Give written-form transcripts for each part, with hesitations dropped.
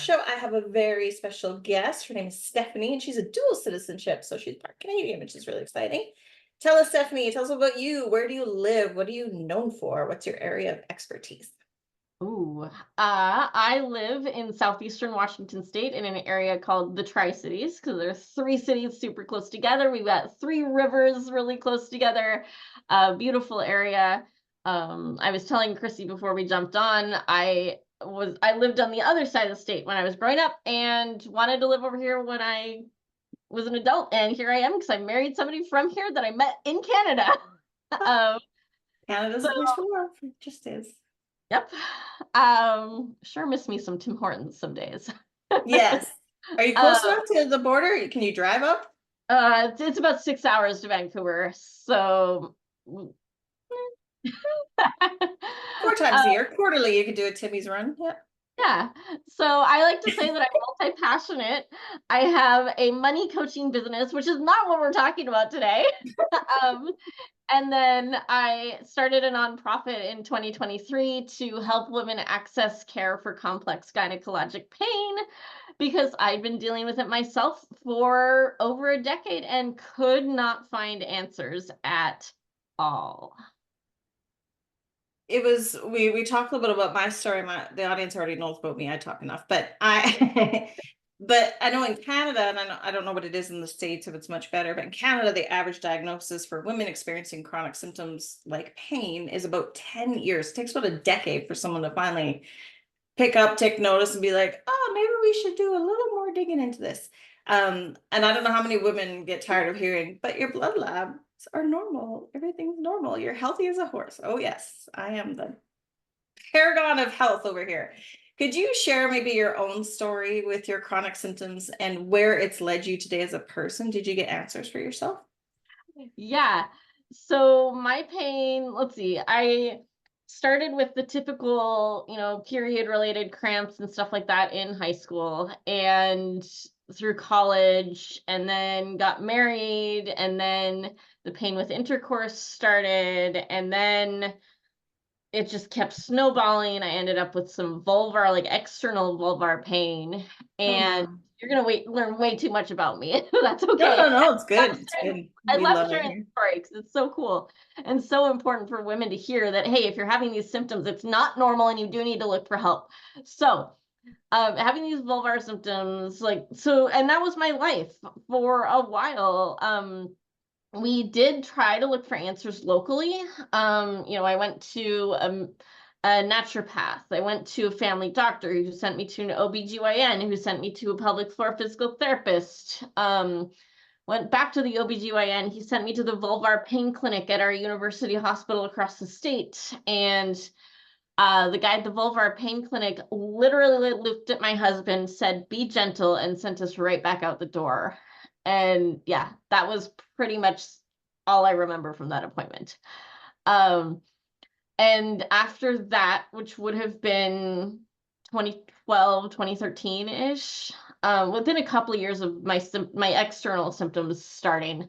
show, I have a very special guest. Her name is Stephanie, and she's a dual citizenship, so she's part Canadian, which is really exciting. Tell us, Stephanie, tell us about you. Where do you live? What are you known for? What's your area of expertise? Ooh, I live in southeastern Washington State in an area called the Tri-Cities because there's three cities super close together. We've got three rivers really close together. Beautiful area. I was telling Chrissy before we jumped on, I lived on the other side of the state when I was growing up and wanted to live over here when I was an adult, and here I am because I married somebody from here that I met in Canada. um, Canada's so a place for love. It just is. Yep. Sure miss me some Tim Hortons some days. Yes. Are you close Uh, enough to the border? Can you drive up? it's about 6 hours to Vancouver, so 4 times a uh, year, quarterly, you could do a Timmy's run. Yeah. yeah. So I like to say that I'm multi-passionate. I have a money coaching business, which is not what we're talking about today. Um, And then I started a nonprofit in 2023 to help women access care for complex gynecologic pain because I'd been dealing with it myself for over a decade and could not find answers at all. It was we talked a little bit about my story. The audience already knows about me. I talk enough, but I but I know in Canada, and I don't know what it is in the States if it's much better, but in Canada, the average diagnosis for women experiencing chronic symptoms like pain is about 10 years. It takes about a decade for someone to finally pick up, take notice, and be like, oh, maybe we should do a little more digging into this. And I don't know how many women get tired of hearing, but your blood labs are normal. Everything's normal. You're healthy as a horse. Oh, yes, I am the paragon of health over here. Could you share maybe your own story with your chronic symptoms and where it's led you today as a person? Did you get answers for yourself? Yeah. So my pain, let's see, I started with the typical, period related cramps and stuff like that in high school and through college, and then got married, and then the pain with intercourse started, and then it just kept snowballing. I ended up with some vulvar, like external vulvar pain. Oh And no. you're gonna learn way too much about me. That's No, okay. no, no, it's good. It's good. I We love love it sharing here. the story because it's so cool and so important for women to hear that, hey, if you're having these symptoms, it's not normal and you do need to look for help. So, having these vulvar symptoms, and that was my life for a while. We did try to look for answers locally. I went to a naturopath. I went to a family doctor who sent me to an OBGYN who sent me to a pelvic floor physical therapist. Went back to the OBGYN. He sent me to the vulvar pain clinic at our university hospital across the state. And the guy at the vulvar pain clinic literally looked at my husband, said, be gentle, and sent us right back out the door. And yeah, that was pretty much all I remember from that appointment. Um, and after that, which would have been 2012, 2013-ish, within a couple of years of my external symptoms starting,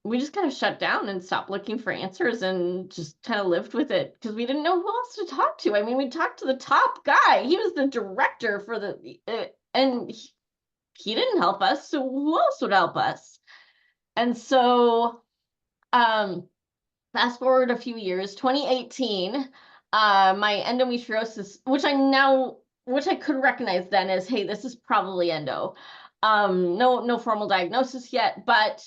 we just kind of shut down and stopped looking for answers and just kind of lived with it because we didn't know who else to talk to. I mean, we talked to the top guy. He was the director for and he didn't help us. So who else would help us? And so, fast forward a few years, 2018, my endometriosis, which I could recognize then as, hey, this is probably endo. No formal diagnosis yet, but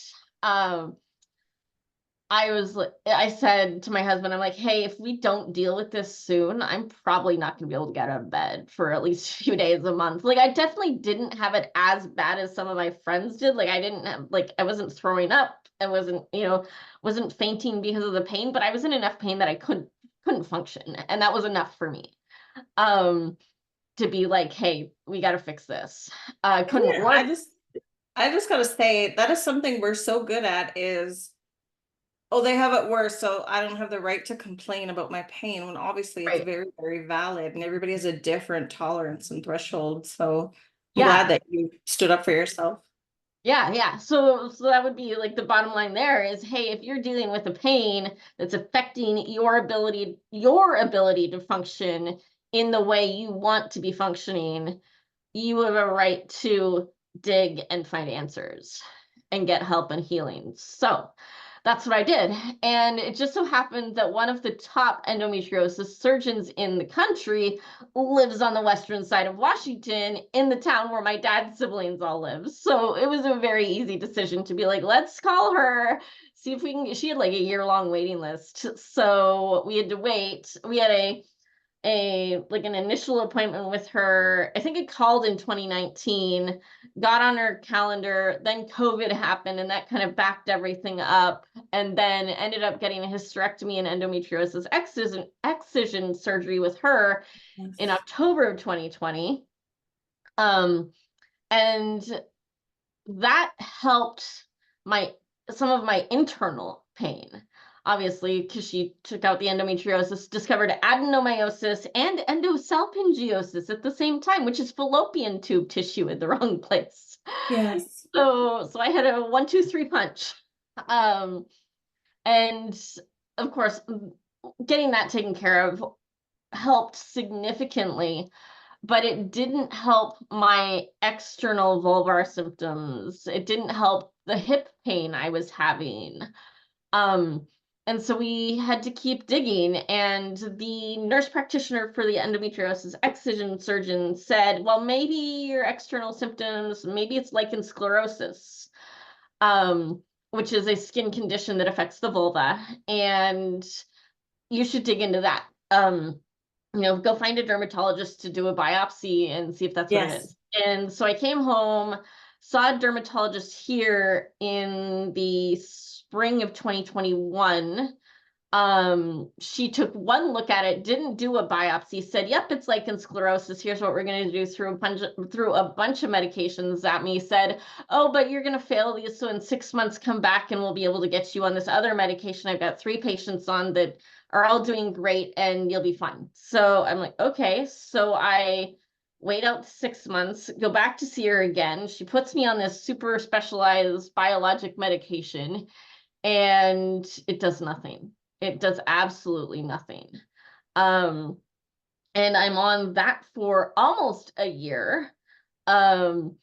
I said to my husband, I'm like, hey, if we don't deal with this soon, I'm probably not going to be able to get out of bed for at least a few days a month. Like, I definitely didn't have it as bad as some of my friends did. Like, I wasn't throwing up. I wasn't fainting because of the pain, but I was in enough pain that I couldn't function. And that was enough for me. To be like, hey, we got to fix this. Couldn't Yeah, work. I just gotta say that is something we're so good at is, oh, they have it worse, so I don't have the right to complain about my pain when obviously it's Right. very, very valid and everybody has a different tolerance and threshold. So I'm Yeah. glad that you stood up for yourself. Yeah. So that would be like the bottom line there is, hey, if you're dealing with a pain that's affecting your ability to function in the way you want to be functioning, you have a right to dig and find answers and get help and healing. So that's what I did. And it just so happened that one of the top endometriosis surgeons in the country lives on the western side of Washington in the town where my dad's siblings all live. So it was a very easy decision to be like, let's call her, see if we can. She had like a year-long waiting list. So we had to wait. We had an initial appointment with her. I think it called in 2019, got on her calendar, then COVID happened and that kind of backed everything up, and then ended up getting a hysterectomy and endometriosis excision surgery with her in Yes. October of 2020. And that helped my some of my internal pain, obviously, because she took out the endometriosis, discovered adenomyosis and endosalpingiosis at the same time, which is fallopian tube tissue in the wrong place. Yes. So I had a 1, 2, 3 punch. Um, and of course, getting that taken care of helped significantly, but it didn't help my external vulvar symptoms. It didn't help the hip pain I was having. Um, and so we had to keep digging. And the nurse practitioner for the endometriosis excision surgeon said, well, maybe your external symptoms, maybe it's lichen sclerosis, which is a skin condition that affects the vulva. And you should dig into that. Go find a dermatologist to do a biopsy and see if that's what it Yes. is. And so I came home, saw a dermatologist here in the spring of 2021. She took one look at it, didn't do a biopsy, said, yep, it's lichen sclerosis. Here's what we're going to do through a bunch of medications at me, said, oh, but you're going to fail these. So in 6 months, come back and we'll be able to get you on this other medication. I've got 3 patients on that are all doing great and you'll be fine. So I'm like, okay. So I wait out 6 months, go back to see her again. She puts me on this super specialized biologic medication and it does nothing. It does absolutely nothing. Um, and I'm on that for almost a year. Um,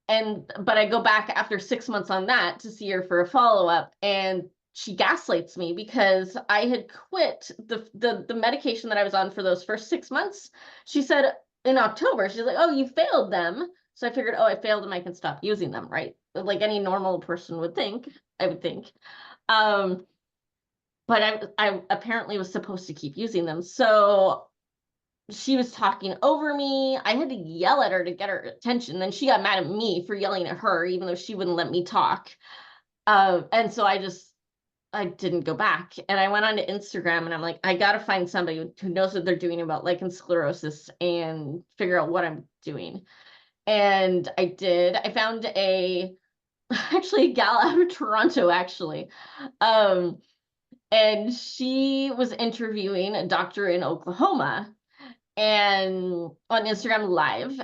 but I go back after 6 months on that to see her for a follow-up, and she gaslights me because I had quit the medication that I was on for those first 6 months. She said in October, she's like, oh, you failed them. So I figured, oh, I failed them, I can stop using them, right? Like any normal person would think, I would think. Um, but I apparently was supposed to keep using them. So she was talking over me. I had to yell at her to get her attention. Then she got mad at me for yelling at her, even though she wouldn't let me talk. And so I didn't go back. And I went onto Instagram and I'm like, I got to find somebody who knows what they're doing about lichen sclerosis and figure out what I'm doing. And I did. I found actually a gal out of Toronto, actually. And she was interviewing a doctor in Oklahoma and on Instagram Live.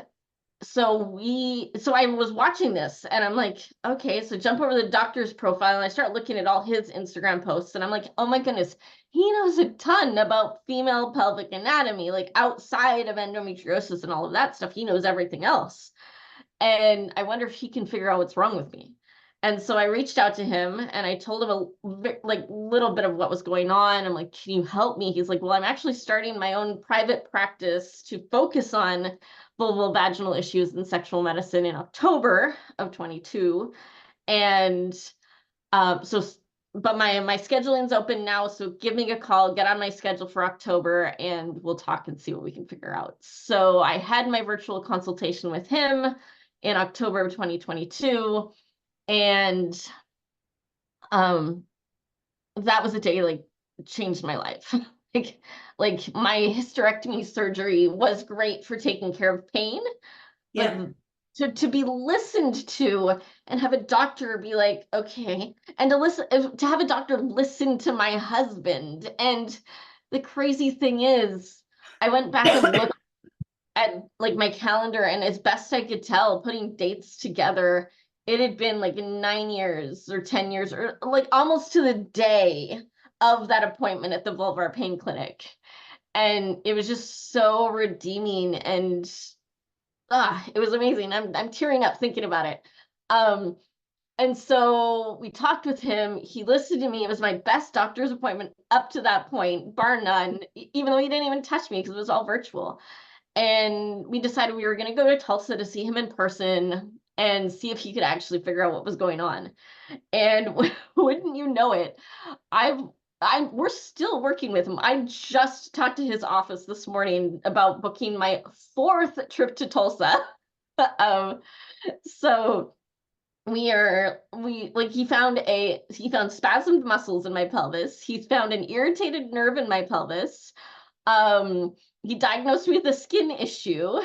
So I was watching this and I'm like, okay, so jump over the doctor's profile and I start looking at all his Instagram posts and I'm like, oh my goodness, he knows a ton about female pelvic anatomy, like outside of endometriosis and all of that stuff. He knows everything else. And I wonder if he can figure out what's wrong with me. And so I reached out to him and I told him a little bit of what was going on. I'm like, can you help me? He's like, well, I'm actually starting my own private practice to focus on vulval vaginal issues in sexual medicine in October of 22. And so, but my scheduling's open now. So give me a call, get on my schedule for October and we'll talk and see what we can figure out. So I had my virtual consultation with him in October of 2022. And that was a day like changed my life. like my hysterectomy surgery was great for taking care of pain, but Yeah. to be listened to and have a doctor be like, okay, and to have a doctor listen to my husband. And the crazy thing is, I went back and looked at like my calendar, and as best I could tell, putting dates together, it had been like 9 years or 10 years or like almost to the day of that appointment at the vulvar pain clinic. And it was just so redeeming. And it was amazing. I'm tearing up thinking about it. Um, and so we talked with him. He listened to me. It was my best doctor's appointment up to that point, bar none, even though he didn't even touch me because it was all virtual. And we decided we were going to go to Tulsa to see him in person and see if he could actually figure out what was going on. And wouldn't you know it, I've we're still working with him. I just talked to his office this morning about booking my 4th trip to Tulsa. um, so we like he found spasmed muscles in my pelvis. He's found an irritated nerve in my pelvis. Um, he diagnosed me with a skin issue.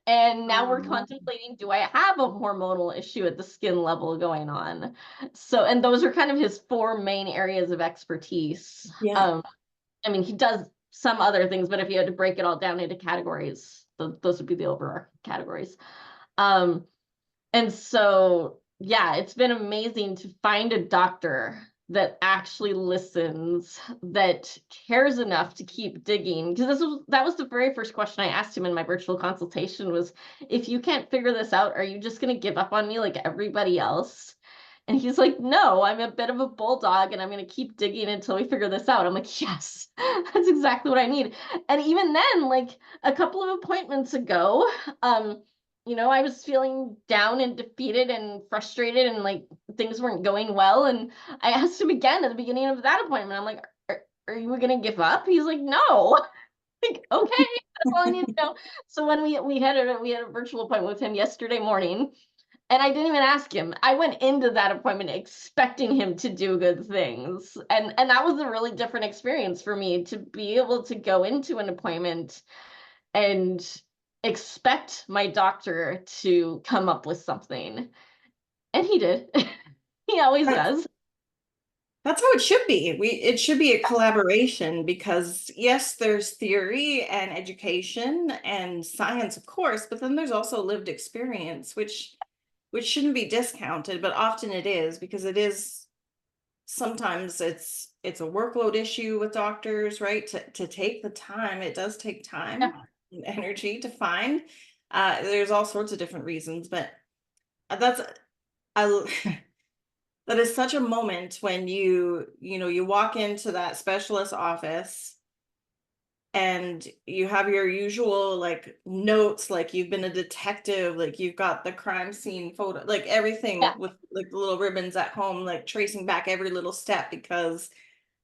And now we're contemplating, do I have a hormonal issue at the skin level going on? So, and those are kind of his 4 main areas of expertise. Yeah. I mean, he does some other things, but if you had to break it all down into categories, those would be the overarching categories. Um, and so, yeah, it's been amazing to find a doctor that actually listens, that cares enough to keep digging. Because that was the very first question I asked him in my virtual consultation was, if you can't figure this out, are you just going to give up on me like everybody else? And he's like, no, I'm a bit of a bulldog and I'm going to keep digging until we figure this out. I'm like, yes, that's exactly what I need. And even then, like a couple of appointments ago, I was feeling down and defeated and frustrated and like things weren't going well. And I asked him again at the beginning of that appointment. I'm like, are you going to give up? He's like, no. Like, okay, that's all I need to know. So when we had a virtual appointment with him yesterday morning, and I didn't even ask him. I went into that appointment expecting him to do good things. And that was a really different experience for me to be able to go into an appointment and expect my doctor to come up with something. And he did. He always That's does. that's how it should be. It should be a collaboration because yes, there's theory and education and science, of course, but then there's also lived experience, which shouldn't be discounted, but often it is because it is sometimes it's a workload issue with doctors, right? To take the time, it does take time Yeah. and energy to find. There's all sorts of different reasons, but that's I that is such a moment when you walk into that specialist office and you have your usual like notes, like you've been a detective, like you've got the crime scene photo, like everything Yeah. with like the little ribbons at home, like tracing back every little step because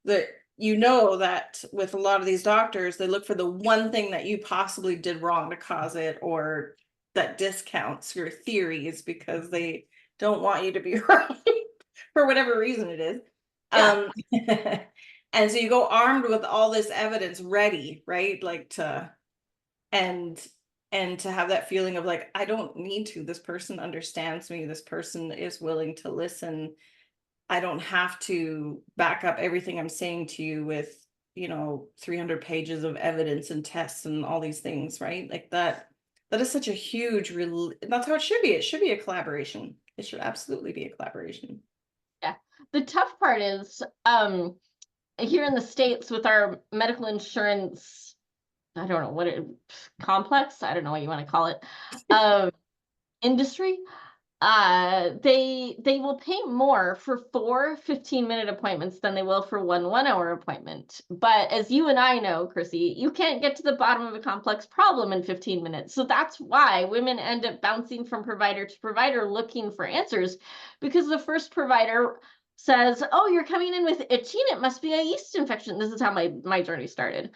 the that with a lot of these doctors, they look for the one thing that you possibly did wrong to cause it or that discounts your theories because they don't want you to be right for whatever reason it is. Yeah. Um, and so you go armed with all this evidence ready, right? Like and to have that feeling of like, I don't need to. This person understands me. This person is willing to listen. I don't have to back up everything I'm saying to you with, 300 pages of evidence and tests and all these things, right? Like that is such a huge that's how it should be. It should be a collaboration. It should absolutely be a collaboration. Yeah. The tough part is here in the States with our medical insurance, I don't know complex, I don't know what you want to call it, industry. They will pay more for 4 15-minute appointments than they will for 1 hour appointment. But as you and I know, Chrissy, you can't get to the bottom of a complex problem in 15 minutes. So that's why women end up bouncing from provider to provider looking for answers, because the first provider says, oh, you're coming in with itching, it must be a yeast infection. This is how my journey started.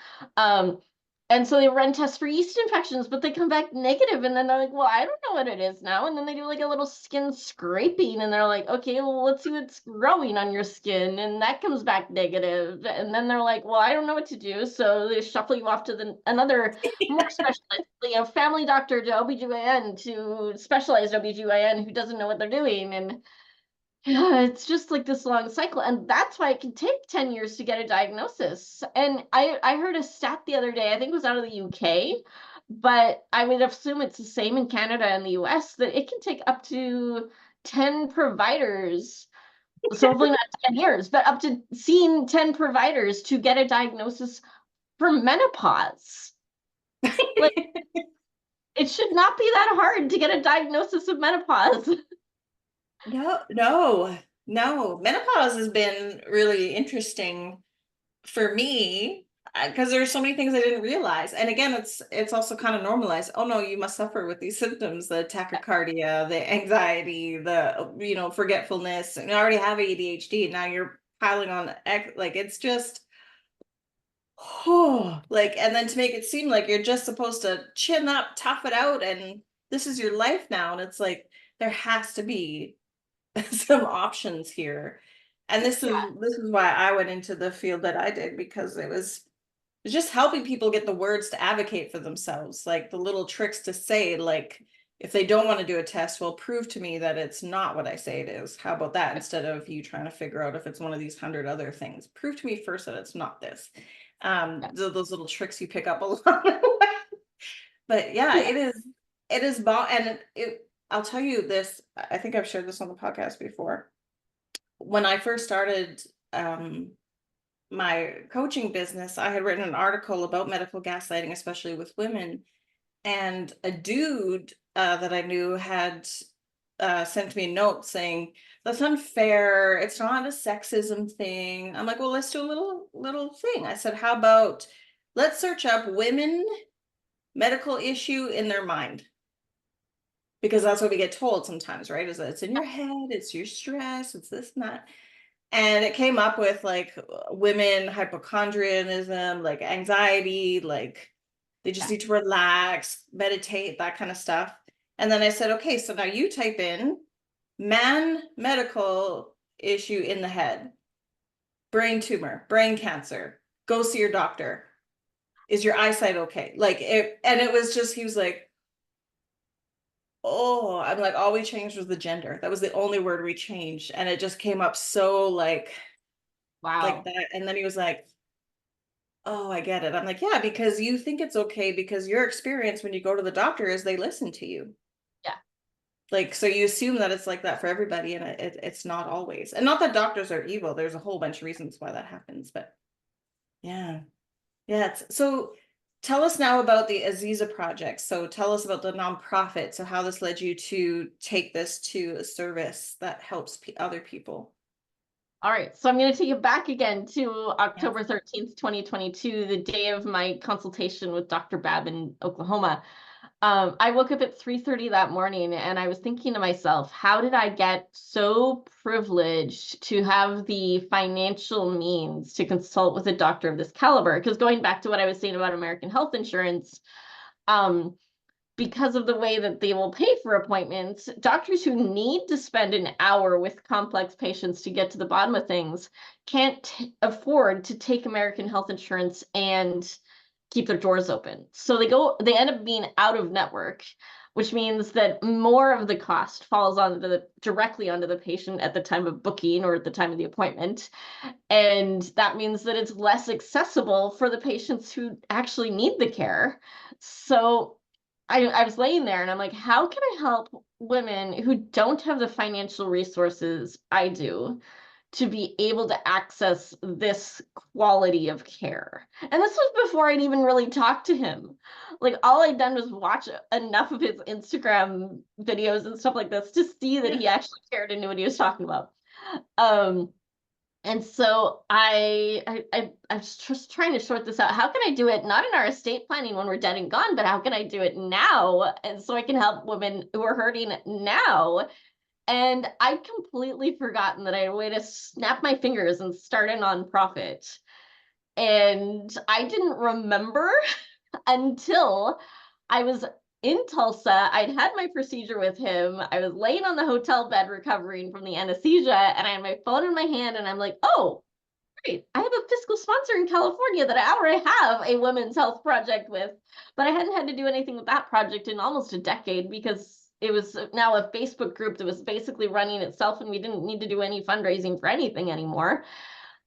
And so they run tests for yeast infections, but they come back negative, and then they're like, well, I don't know what it is now. And then they do like a little skin scraping, and they're like, okay, well, let's see what's growing on your skin. And that comes back negative. And then they're like, well, I don't know what to do. So they shuffle you off to another more specialist, family doctor to OBGYN to specialized OBGYN who doesn't know what they're doing. And yeah, it's just like this long cycle. And that's why it can take 10 years to get a diagnosis. And I heard a stat the other day, I think it was out of the UK, but I would assume it's the same in Canada and the US, that it can take up to 10 providers. So hopefully not 10 years, but up to seeing 10 providers to get a diagnosis for menopause. Like It should not be that hard to get a diagnosis of menopause. No. Menopause has been really interesting for me because there's so many things I didn't realize. And again, it's also kind of normalized. Oh no, you must suffer with these symptoms, the tachycardia, the anxiety, the forgetfulness. And you already have ADHD. Now you're piling on like it's just like, and then to make it seem like you're just supposed to chin up, tough it out, and this is your life now. And it's like there has to be some options here. And this is why I went into the field that I did, because it's just helping people get the words to advocate for themselves, like the little tricks to say, like, if they don't want to do a test, well, prove to me that it's not what I say it is. How about that? Instead of you trying to figure out if it's one of these 100 other things, prove to me first that it's not this. Those little tricks you pick up along the way. But yeah, Yeah. and I'll tell you this, I think I've shared this on the podcast before. When I first started my coaching business, I had written an article about medical gaslighting, especially with women. And a dude that I knew had sent me a note saying, "That's unfair. It's not a sexism thing." I'm like, "Well, let's do a little thing." I said, "How about let's search up women medical issue in their mind?" Because that's what we get told sometimes, right? Is that it's in your head, it's your stress, it's this and that. And it came up with like women hypochondrianism, like anxiety, like they just Yeah. need to relax, meditate, that kind of stuff. And then I said, okay, so now you type in man medical issue in the head, brain tumor, brain cancer, go see your doctor. Is your eyesight okay? Like it, and it was just, he was like, oh, I'm like, all we changed was the gender. That was the only word we changed. And it just came up so like Wow. that. And then he was like, oh, I get it. I'm like, yeah, because you think it's okay because your experience when you go to the doctor is they listen to you. Yeah. Like, so you assume that it's like that for everybody, and it's not always. And not that doctors are evil. There's a whole bunch of reasons why that happens, but yeah. Yeah. So tell us now about the AZIZA Project. So tell us about the nonprofit. So how this led you to take this to a service that helps other people. All right, so I'm going to take it back again to Yeah. October 13th, 2022, the day of my consultation with Dr. Babb in Oklahoma. I woke up at 3:30 that morning and I was thinking to myself, how did I get so privileged to have the financial means to consult with a doctor of this caliber? Because going back to what I was saying about American health insurance, because of the way that they will pay for appointments, doctors who need to spend an hour with complex patients to get to the bottom of things can't afford to take American health insurance and keep their doors open. So they end up being out of network, which means that more of the cost falls directly onto the patient at the time of booking or at the time of the appointment. And that means that it's less accessible for the patients who actually need the care. So I was laying there and I'm like, how can I help women who don't have the financial resources I do to be able to access this quality of care? And this was before I'd even really talked to him. Like all I'd done was watch enough of his Instagram videos and stuff like this to see that he actually cared and knew what he was talking about. Um, and so I'm just trying to sort this out. How can I do it not in our estate planning when we're dead and gone, but how can I do it now? And so I can help women who are hurting now. And I'd completely forgotten that I had a way to snap my fingers and start a nonprofit. And I didn't remember until I was in Tulsa. I'd had my procedure with him. I was laying on the hotel bed recovering from the anesthesia, and I had my phone in my hand, and I'm like, oh, great. I have a fiscal sponsor in California that I already have a women's health project with, but I hadn't had to do anything with that project in almost a decade because it was now a Facebook group that was basically running itself, and we didn't need to do any fundraising for anything anymore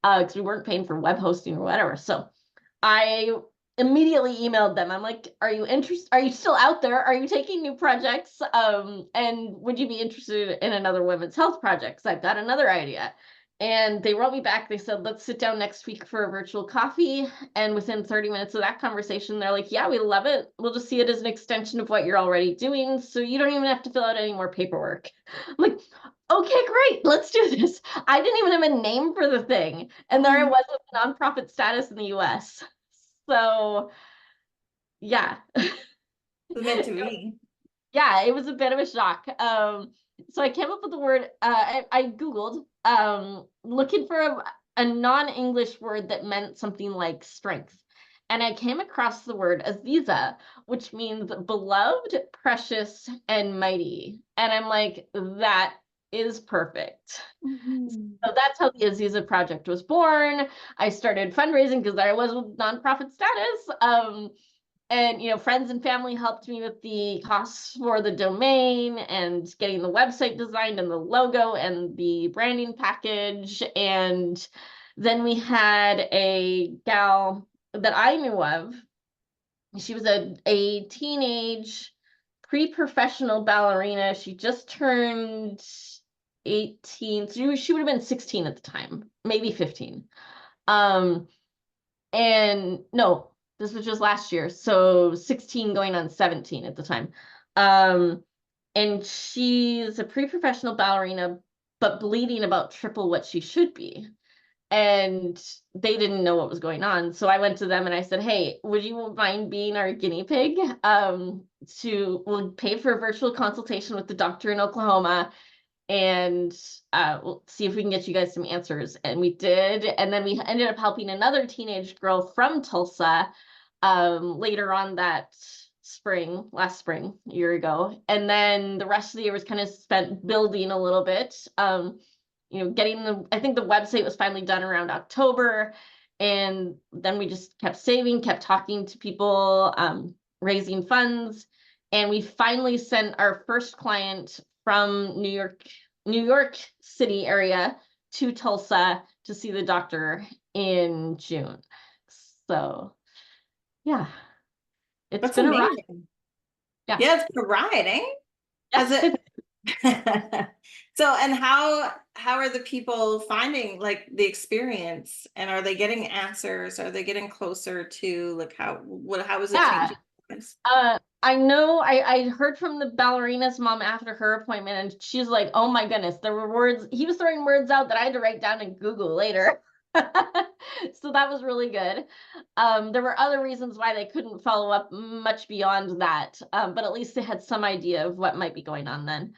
because we weren't paying for web hosting or whatever. So I immediately emailed them. I'm like, are you interested? Are you still out there? Are you taking new projects? And would you be interested in another women's health project? Because I've got another idea. And they wrote me back. They said, let's sit down next week for a virtual coffee. And within 30 minutes of that conversation, they're like, yeah, we love it. We'll just see it as an extension of what you're already doing. So you don't even have to fill out any more paperwork. I'm like, okay, great. Let's do this. I didn't even have a name for the thing. And there I was with nonprofit status in the US. So yeah. It's meant to be. Yeah, it was a bit of a shock. So I came up with the word, I Googled looking for a non-English word that meant something like strength. And I came across the word Aziza, which means beloved, precious, and mighty. And I'm like, that is perfect. Mhm. So that's how the Aziza Project was born. I started fundraising because I was with nonprofit status. And friends and family helped me with the costs for the domain and getting the website designed and the logo and the branding package. And then we had a gal that I knew of. She was a teenage pre-professional ballerina. She just turned 18. So she would have been 16 at the time, maybe 15. Um, and no, this was just last year, so 16 going on 17 at the time. And she's a pre-professional ballerina, but bleeding about triple what she should be. And they didn't know what was going on. So I went to them and I said, hey, would you mind being our guinea pig? We'll pay for a virtual consultation with the doctor in Oklahoma, and we'll see if we can get you guys some answers. And we did. And then we ended up helping another teenage girl from Tulsa later on that last spring, a year ago. And then the rest of the year was kind of spent building a little bit. I think the website was finally done around October. And then we just kept saving, kept talking to people, raising funds. And we finally sent our first client from New York City area to Tulsa to see the doctor in June. So yeah, it's That's been a ride. amazing. Yeah. Yeah, it's a ride, eh? Has Yeah. it? So, and how are the people finding like the experience, and are they getting answers? Are they getting closer to like how is it Yeah. changing lives? I know I heard from the ballerina's mom after her appointment, and she's like, oh my goodness, there were words, he was throwing words out that I had to write down and Google later. So that was really good. There were other reasons why they couldn't follow up much beyond that, but at least they had some idea of what might be going on then.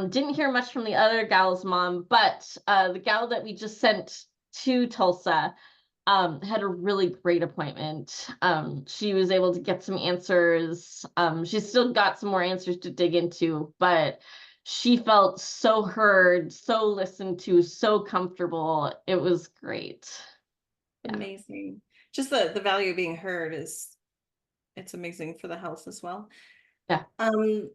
Didn't hear much from the other gal's mom, but the gal that we just sent to Tulsa had a really great appointment. She was able to get some answers. She's still got some more answers to dig into, but she felt so heard, so listened to, so comfortable. It was great. Yeah. Amazing. Just the value of being heard it's amazing for the health as well. Yeah. Um,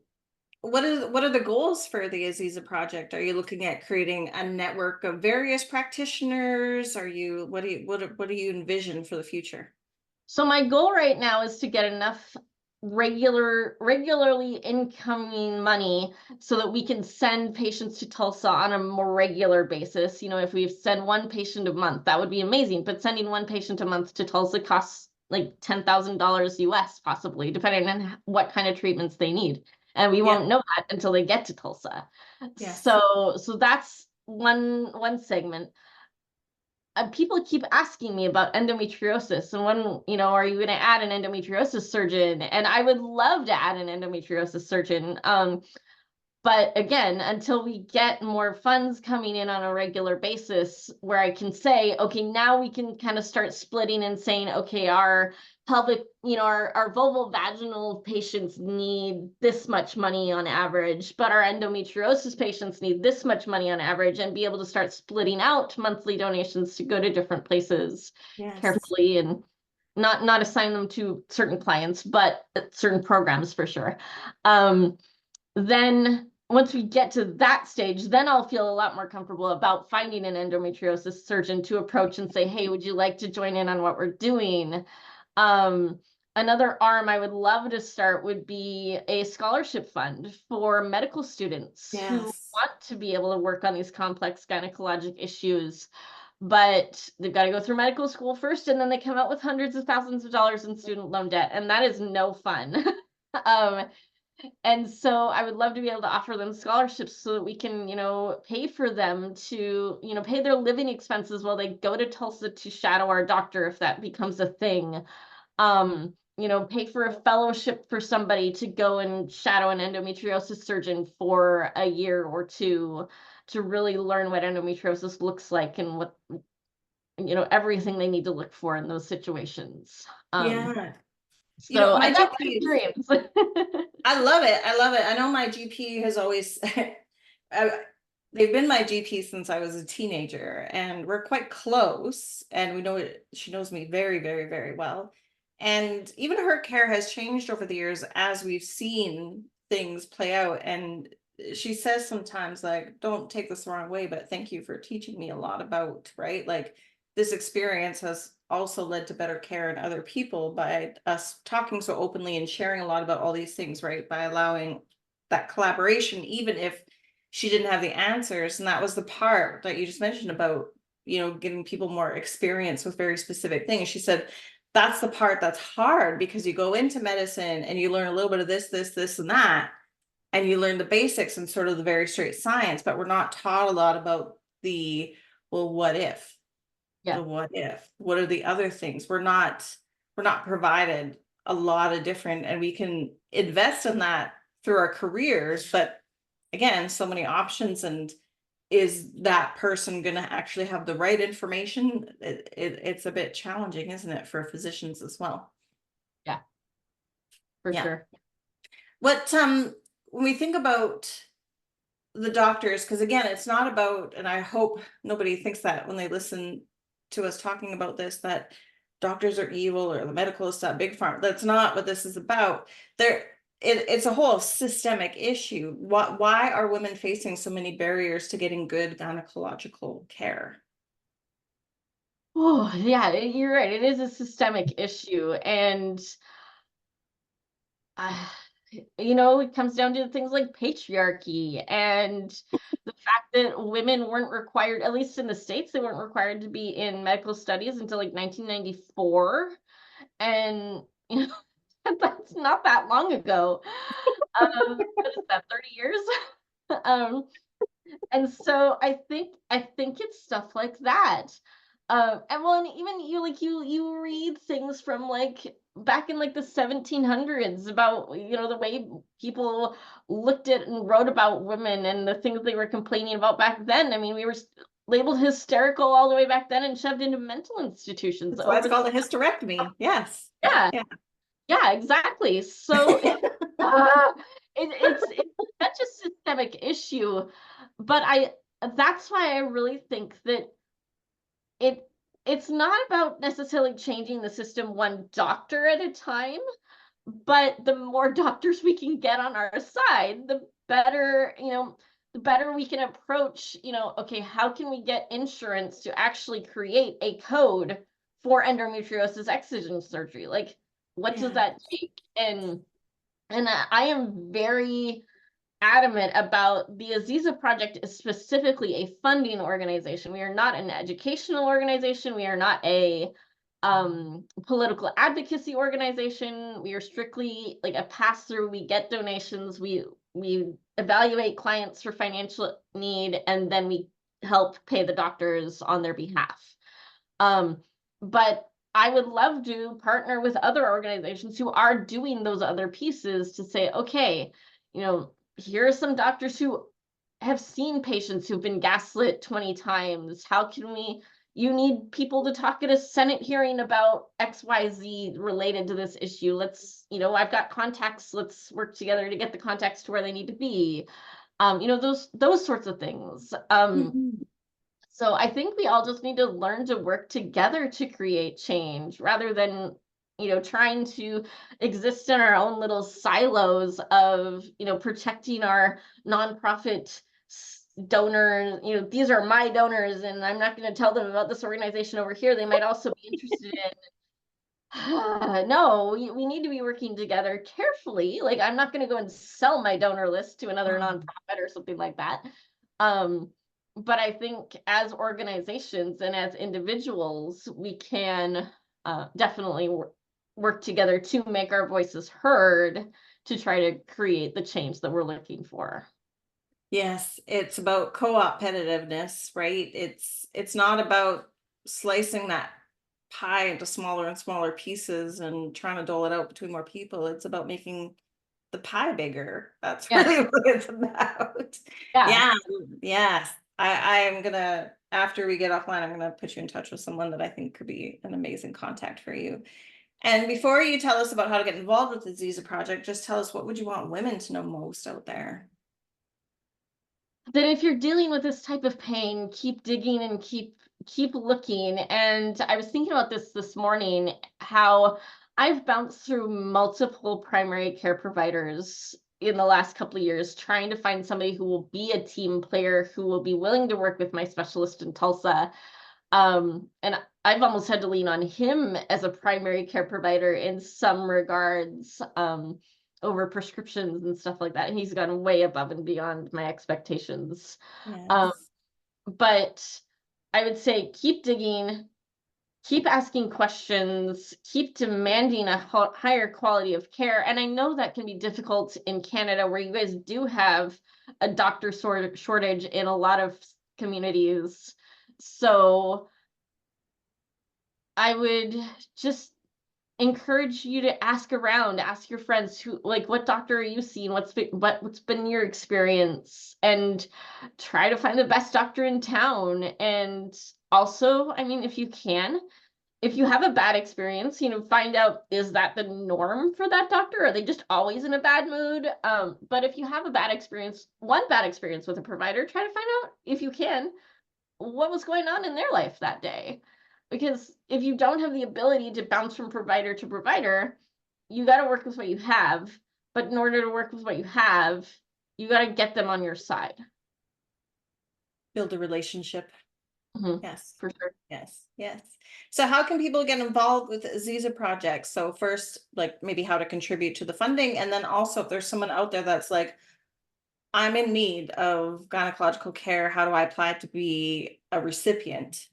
what are the goals for the Aziza project? Are you looking at creating a network of various practitioners? Are you what do you envision for the future? So my goal right now is to get enough regularly incoming money so that we can send patients to Tulsa on a more regular basis. If we send one patient a month, that would be amazing. But sending one patient a month to Tulsa costs like $10,000 US, possibly, depending on what kind of treatments they need. And we Yeah. won't know that until they get to Tulsa. Yes. So that's one segment. People keep asking me about endometriosis and when, are you going to add an endometriosis surgeon? And I would love to add an endometriosis surgeon. But again, until we get more funds coming in on a regular basis where I can say, okay, now we can kind of start splitting and saying, okay, our pelvic, our vulval vaginal patients need this much money on average, but our endometriosis patients need this much money on average, and be able to start splitting out monthly donations to go to different places Yes. carefully, and not assign them to certain clients, but certain programs for sure. Then once we get to that stage, then I'll feel a lot more comfortable about finding an endometriosis surgeon to approach and say, hey, would you like to join in on what we're doing? another arm I would love to start would be a scholarship fund for medical students who Yes. want to be able to work on these complex gynecologic issues, but they've got to go through medical school first, and then they come out with hundreds of thousands of dollars in student loan debt, and that is no fun. um, and so I would love to be able to offer them scholarships so that we can, pay for them to, pay their living expenses while they go to Tulsa to shadow our doctor if that becomes a thing. Pay for a fellowship for somebody to go and shadow an endometriosis surgeon for a year or two to really learn what endometriosis looks like and what, everything they need to look for in those situations. Yeah. So My I got big GP, dreams. I love it. I love it. I know my GP has always, they've been my GP since I was a teenager, and we're quite close. And we know it, she knows me very, very, very well. And even her care has changed over the years as we've seen things play out. And she says sometimes, like, don't take this the wrong way, but thank you for teaching me a lot about, right? Like, this experience has also led to better care in other people by us talking so openly and sharing a lot about all these things, right? By allowing that collaboration, even if she didn't have the answers. And that was the part that you just mentioned about, giving people more experience with very specific things. She said, that's the part that's hard, because you go into medicine and you learn a little bit of this, and that, and you learn the basics and sort of the very straight science, but we're not taught a lot about the, well, what if? Yeah, The what if, what are the other things? We're not provided a lot of different, and we can invest in that through our careers, but again, so many options. And is that person going to actually have the right information? It's a bit challenging, isn't it, for physicians as well? yeah, for Yeah. sure. What when we think about the doctors, because again, it's not about, and I hope nobody thinks that when they listen to us talking about this, that doctors are evil or the medical stuff, big pharma. That's not what this is about. It's a whole systemic issue. Why are women facing so many barriers to getting good gynecological care? Oh, yeah, you're right. It is a systemic issue. And uh, it comes down to things like patriarchy and the fact that women weren't required, at least in the States, they weren't required to be in medical studies until like 1994. And, that's not that long ago. What is that, 30 years? um, and so I think it's stuff like that. And well, and even you read things from like back in like the 1700s about the way people looked at and wrote about women and the things they were complaining about back then. I mean, we were labeled hysterical all the way back then and shoved into mental institutions That's why it's over the called a hysterectomy. Yes. yeah, Yeah. yeah, exactly. So uh, it's such a systemic issue, but that's why I really think that it it's not about necessarily changing the system one doctor at a time, but the more doctors we can get on our side, the better, the better we can approach, okay, how can we get insurance to actually create a code for endometriosis excision surgery? Like, what does Yeah. that take? And I am very adamant about the AZIZA Project is specifically a funding organization. We are not an educational organization. We are not a political advocacy organization. We are strictly like a pass through. We get donations. We evaluate clients for financial need, and then we help pay the doctors on their behalf. But I would love to partner with other organizations who are doing those other pieces to say, okay, here are some doctors who have seen patients who've been gaslit 20 times. How can you need people to talk at a Senate hearing about XYZ related to this issue. I've got contacts. Let's work together to get the contacts to where they need to be. Those sorts of things. Mhm. So I think we all just need to learn to work together to create change rather than, trying to exist in our own little silos of, protecting our nonprofit donors. These are my donors and I'm not going to tell them about this organization over here they might also be interested in. No, we need to be working together carefully. Like, I'm not going to go and sell my donor list to another nonprofit or something like that. But I think as organizations and as individuals, we can definitely work together to make our voices heard to try to create the change that we're looking for. Yes, it's about co-opetitiveness, right? It's not about slicing that pie into smaller and smaller pieces and trying to dole it out between more people. It's about making the pie bigger. That's Yes. really what it's about. Yeah. Yeah, yes. I'm gonna, after we get offline, I'm gonna put you in touch with someone that I think could be an amazing contact for you. And before you tell us about how to get involved with the AZIZA Project, just tell us, what would you want women to know most out there? That if you're dealing with this type of pain, keep digging and keep looking. And I was thinking about this morning, how I've bounced through multiple primary care providers in the last couple of years, trying to find somebody who will be a team player, who will be willing to work with my specialist in Tulsa. And I've almost had to lean on him as a primary care provider in some regards, over prescriptions and stuff like that. And he's gone way above and beyond my expectations. Um, Yes. but I would say keep digging, keep asking questions, keep demanding a higher quality of care. And I know that can be difficult in Canada, where you guys do have a doctor shortage in a lot of communities. So I would just encourage you to ask around, ask your friends who, like, what doctor are you seeing? What's been your experience? And try to find the best doctor in town. And also, I mean, if you can, if you have a bad experience, find out, is that the norm for that doctor? Are they just always in a bad mood? But if you have a bad experience, one bad experience with a provider, try to find out, if you can, what was going on in their life that day. Because if you don't have the ability to bounce from provider to provider, you got to work with what you have. But in order to work with what you have, you got to get them on your side. Build a relationship. Mhm, Yes. for sure. Yes. Yes. So how can people get involved with AZIZA Project? So first, like maybe how to contribute to the funding, and then also if there's someone out there that's like, I'm in need of gynecological care, how do I apply to be a recipient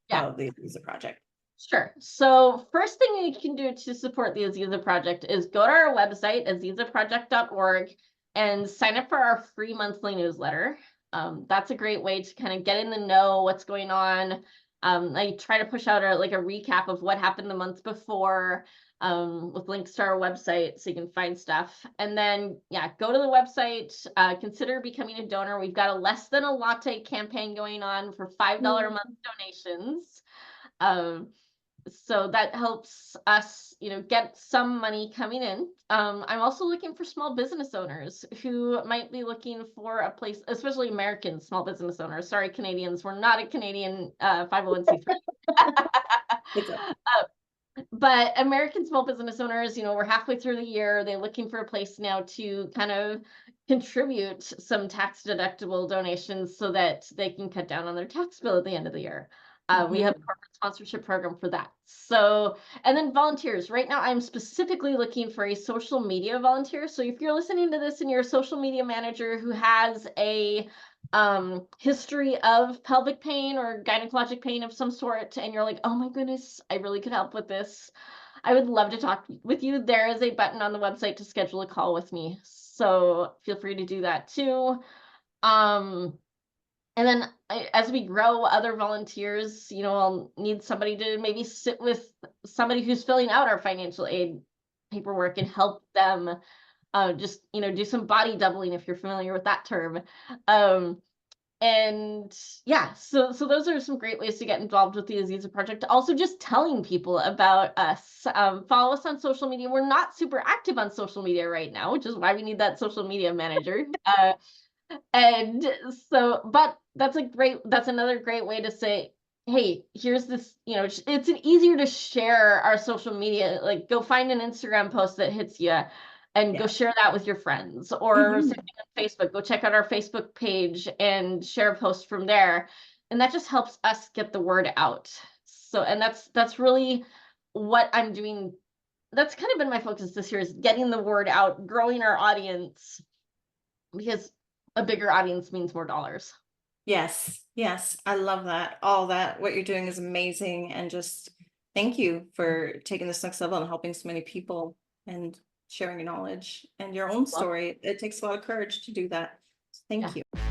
Yeah. of the AZIZA Project? Sure. So first thing you can do to support the AZIZA Project is go to our website, azizaproject.org, and sign up for our free monthly newsletter. That's a great way to kind of get in the know what's going on. I try to push out a recap of what happened the month before, with links to our website so you can find stuff. And then, yeah, go to the website, consider becoming a donor. We've got a less than a latte campaign going on for $5 a month donations. Um, so that helps us, get some money coming in. I'm also looking for small business owners who might be looking for a place, especially American small business owners. Sorry, Canadians, we're not a Canadian 501c3. It's a But American small business owners, we're halfway through the year. They're looking for a place now to kind of contribute some tax deductible donations so that they can cut down on their tax bill at the end of the year. We have a corporate sponsorship program for that. So, and then volunteers. Right now, I'm specifically looking for a social media volunteer. So if you're listening to this and you're a social media manager who has a history of pelvic pain or gynecologic pain of some sort, and you're like, oh my goodness, I really could help with this, I would love to talk with you. There is a button on the website to schedule a call with me, so feel free to do that too. And then as we grow other volunteers, I'll need somebody to maybe sit with somebody who's filling out our financial aid paperwork and help them, just do some body doubling, if you're familiar with that term. And yeah, so those are some great ways to get involved with the AZIZA Project. Also, just telling people about us. Follow us on social media. We're not super active on social media right now, which is why we need that social media manager. And so, but that's another great way to say, hey, here's this, it's easier to share our social media. Like, go find an Instagram post that hits you and go yeah. share that with your friends, or same thing on Facebook. Go check out our Facebook page and share a post from there. And that just helps us get the word out. So, and that's really what I'm doing, that's kind of been my focus this year, is getting the word out, growing our audience, because a bigger audience means more dollars. Yes, yes, I love that. All that, what you're doing is amazing. And just thank you for taking this next level and helping so many people and sharing your knowledge and your own Well, story. It takes a lot of courage to do that. So thank yeah. you.